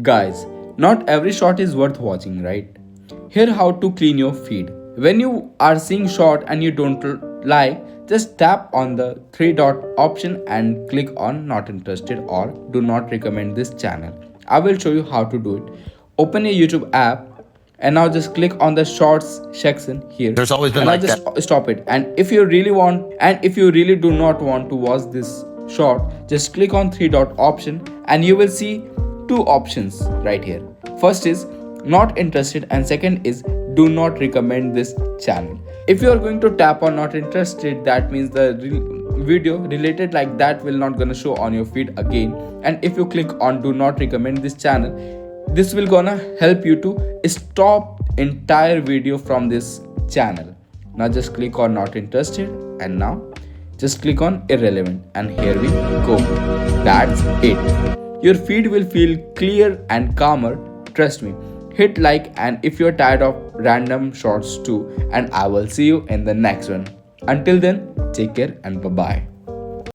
Guys, not every short is worth watching, right? Here how to clean your feed. When you are seeing short and you don't like, just tap on the three dot option and click on not interested or do not recommend this channel. I will show you how to do it. Open a YouTube app and now just click on the shorts section here. There's always been and now like just that. stop it. And if you really want and if you really do not want to watch this short, just click on three dot option and you will see two options right here. First is not interested and second is do not recommend this channel. If you are going to tap on not interested, that means the video related like that will not gonna show on your feed again. And if you click on do not recommend this channel, this will gonna help you to stop entire video from this channel. Now just click on not interested and now just click on irrelevant and here we go. That's it. Your feed will feel clear and calmer, trust me. Hit like and if you're tired of random shorts too, and I will see you in the next one. Until then, take care and bye bye.